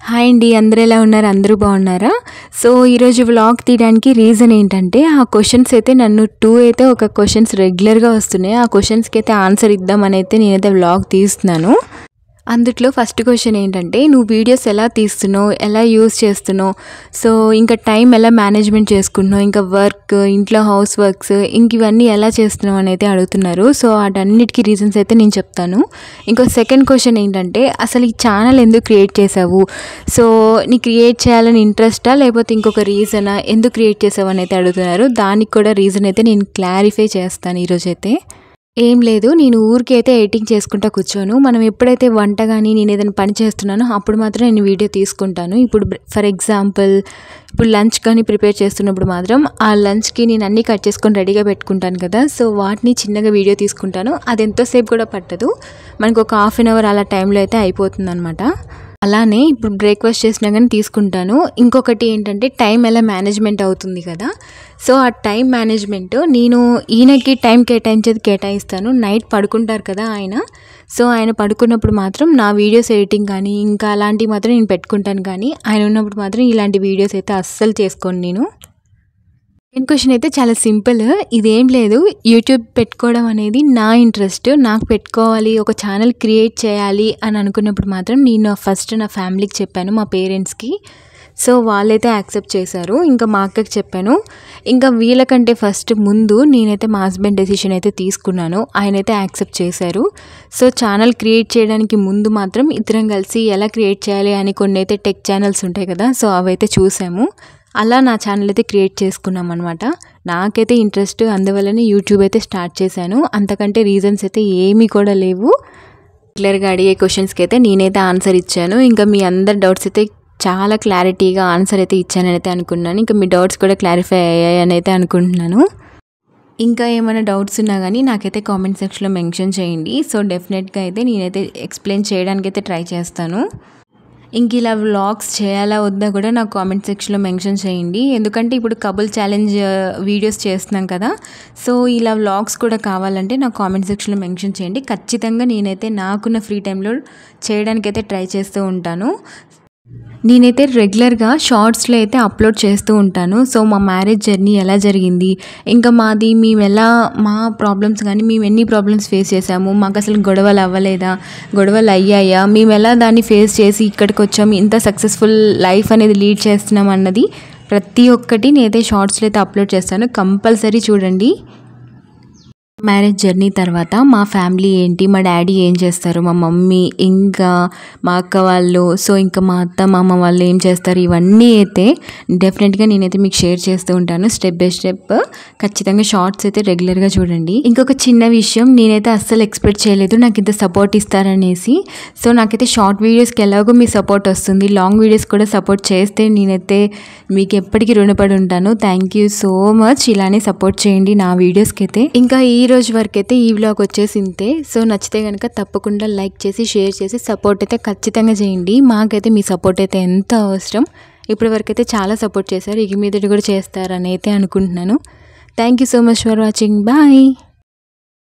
Hi అండి, అందరూ ఎలా ఉన్నారు? అందరూ బాగున్నారా? సో ఈరోజు వ్లాగ్ తీయడానికి రీజన్ ఏంటంటే, ఆ క్వశ్చన్స్ అయితే నన్ను 2 అయితే ఒక క్వశ్చన్స్ రెగ్యులర్గా వస్తున్నాయి. ఆ క్వశ్చన్స్కి అయితే ఆన్సర్ ఇద్దామని అయితే నేనైతే వ్లాగ్ తీస్తున్నాను. అందుట్లో ఫస్ట్ క్వశ్చన్ ఏంటంటే, నువ్వు వీడియోస్ ఎలా తీస్తున్నావు, ఎలా యూస్ చేస్తున్నావు, సో ఇంకా టైం ఎలా మేనేజ్మెంట్ చేసుకుంటున్నావు, ఇంకా వర్క్, ఇంట్లో హౌస్ వర్క్స్, ఇంక ఇవన్నీ ఎలా చేస్తున్నావు అని అయితే అడుగుతున్నారు. సో వాటన్నిటికీ రీజన్స్ అయితే నేను చెప్తాను. ఇంకో సెకండ్ క్వశ్చన్ ఏంటంటే, అసలు ఈ ఛానల్ ఎందుకు క్రియేట్ చేసావు, సో నీ క్రియేట్ చేయాలని ఇంట్రెస్టా లేకపోతే ఇంకొక రీజనా, ఎందుకు క్రియేట్ చేసావు అని అయితే అడుగుతున్నారు. దానికి కూడా రీజన్ అయితే నేను క్లారిఫై చేస్తాను ఈరోజైతే. ఏం లేదు, నేను ఊరికి అయితే ఎడిటింగ్ చేసుకుంటా కూర్చోను. మనం ఎప్పుడైతే వంట కానీ నేను ఏదైనా పని చేస్తున్నానో అప్పుడు మాత్రం నేను వీడియో తీసుకుంటాను. ఇప్పుడు ఫర్ ఎగ్జాంపుల్ ఇప్పుడు లంచ్ కానీ ప్రిపేర్ చేస్తున్నప్పుడు మాత్రం ఆ లంచ్కి నేను అన్నీ కట్ చేసుకొని రెడీగా పెట్టుకుంటాను కదా, సో వాటిని చిన్నగా వీడియో తీసుకుంటాను. అది ఎంతోసేపు కూడా పట్టదు, మనకు ఒక హాఫ్ అన్ అవర్ అలా టైంలో అయితే అయిపోతుంది అనమాట. అలానే ఇప్పుడు బ్రేక్ఫాస్ట్ చేసినా కానీ తీసుకుంటాను. ఇంకొకటి ఏంటంటే, టైం ఎలా మేనేజ్మెంట్ అవుతుంది కదా, సో ఆ టైం మేనేజ్మెంట్ నేను ఈయనకి టైం కేటాయిస్తాను. నైట్ పడుకుంటారు కదా ఆయన, సో ఆయన పడుకున్నప్పుడు మాత్రం నా వీడియోస్ ఎడిటింగ్ కానీ ఇంకా అలాంటివి మాత్రం నేను పెట్టుకుంటాను. కానీ ఆయన ఉన్నప్పుడు మాత్రం ఇలాంటి వీడియోస్ అయితే అస్సలు చేసుకోను నేను. సెకండ్ క్వశ్చన్ అయితే చాలా సింపుల్. ఇదేం లేదు, యూట్యూబ్ పెట్టుకోవడం అనేది నా ఇంట్రెస్ట్. నాకు పెట్టుకోవాలి, ఒక ఛానల్ క్రియేట్ చేయాలి అని అనుకున్నప్పుడు మాత్రం నేను ఫస్ట్ నా ఫ్యామిలీకి చెప్పాను, మా పేరెంట్స్కి. సో వాళ్ళైతే యాక్సెప్ట్ చేశారు. ఇంకా మా అక్కకి చెప్పాను. ఇంకా వీళ్ళకంటే ఫస్ట్ ముందు నేనైతే మా హస్బెండ్ డెసిషన్ అయితే తీసుకున్నాను. ఆయనైతే యాక్సెప్ట్ చేశారు. సో ఛానల్ క్రియేట్ చేయడానికి ముందు మాత్రం ఇద్దరం కలిసి ఎలా క్రియేట్ చేయాలి అని కొన్ని అయితే టెక్ ఛానల్స్ ఉంటాయి కదా, సో అవైతే చూసాము. అలా నా ఛానల్ అయితే క్రియేట్ చేసుకున్నాం అనమాట. నాకైతే ఇంట్రెస్ట్, అందువల్లనే యూట్యూబ్ అయితే స్టార్ట్ చేశాను. అంతకంటే రీజన్స్ అయితే ఏమీ కూడా లేవు. క్లియర్గా అడిగే క్వశ్చన్స్కి అయితే నేనైతే ఆన్సర్ ఇచ్చాను. ఇంకా మీ అందరి డౌట్స్ అయితే చాలా క్లారిటీగా ఆన్సర్ అయితే ఇచ్చానని అయితే అనుకున్నాను. ఇంకా మీ డౌట్స్ కూడా క్లారిఫై అయ్యాయని అయితే అనుకుంటున్నాను. ఇంకా ఏమైనా డౌట్స్ ఉన్నా కానీ నాకైతే కామెంట్ సెక్షన్లో మెన్షన్ చేయండి. సో డెఫినెట్గా అయితే నేనైతే ఎక్స్ప్లెయిన్ చేయడానికి అయితే ట్రై చేస్తాను. ఇంక ఇలా వ్లాగ్స్ చేయాలా వద్దా కూడా నాకు కామెంట్ సెక్షన్లో మెన్షన్ చేయండి. ఎందుకంటే ఇప్పుడు కపుల్ ఛాలెంజ్ వీడియోస్ చేస్తున్నాం కదా, సో ఇలా వ్లాగ్స్ కూడా కావాలంటే నాకు కామెంట్ సెక్షన్లో మెన్షన్ చేయండి. ఖచ్చితంగా నేనైతే నాకున్న ఫ్రీ టైంలో చేయడానికైతే ట్రై చేస్తూ ఉంటాను. నేనైతే రెగ్యులర్గా షార్ట్స్లో అయితే అప్లోడ్ చేస్తూ ఉంటాను. సో మా మ్యారేజ్ జర్నీ ఎలా జరిగింది, ఇంకా మేము ఎలా మా ప్రాబ్లమ్స్ కానీ మేము ఎన్ని ప్రాబ్లమ్స్ ఫేస్ చేసాము, మాకు అసలు గొడవలు అవ్వలేదా, గొడవలు అయ్యాయా, మేము ఎలా దాన్ని ఫేస్ చేసి ఇక్కడికి వచ్చాము, ఇంత సక్సెస్ఫుల్ లైఫ్ అనేది లీడ్ చేస్తున్నాం అన్నది ప్రతి ఒక్కటి నేనైతే షార్ట్స్లో అయితే అప్లోడ్ చేస్తాను. కంపల్సరీ చూడండి. మ్యారేజ్ జర్నీ తర్వాత మా ఫ్యామిలీ ఏంటి, మా డాడీ ఏం చేస్తారు, మా మమ్మీ ఇంకా మా అక్క వాళ్ళు, సో ఇంకా మా అత్త మామ వాళ్ళు ఏం చేస్తారు, ఇవన్నీ అయితే డెఫినెట్గా నేనైతే మీకు షేర్ చేస్తూ ఉంటాను స్టెప్ బై స్టెప్. ఖచ్చితంగా షార్ట్స్ అయితే రెగ్యులర్గా చూడండి. ఇంకొక చిన్న విషయం, నేనైతే అస్సలు ఎక్స్పెక్ట్ చేయలేదు నాకు ఇంత సపోర్ట్ ఇస్తారనేసి. సో నాకైతే షార్ట్ వీడియోస్కి ఎలాగో మీ సపోర్ట్ వస్తుంది, లాంగ్ వీడియోస్ కూడా సపోర్ట్ చేస్తే నేనైతే మీకు ఎప్పటికీ రుణపడి ఉంటాను. Thank you so much. ఇలానే సపోర్ట్ చేయండి నా వీడియోస్కి అయితే. ఇంకా ఈ రోజు వరకు అయితే ఈ వ్లాగ్ వచ్చేసి ఇంతే. సో నచ్చితే కనుక తప్పకుండా లైక్ చేసి షేర్ చేసి సపోర్ట్ అయితే ఖచ్చితంగా చేయండి. మాకైతే మీ సపోర్ట్ అయితే ఎంత అవసరం. ఇప్పటి వరకు అయితే చాలా సపోర్ట్ చేశారు, ఇక మీదటి కూడా చేస్తారని అయితే అనుకుంటున్నాను. Thank you so much for watching. Bye.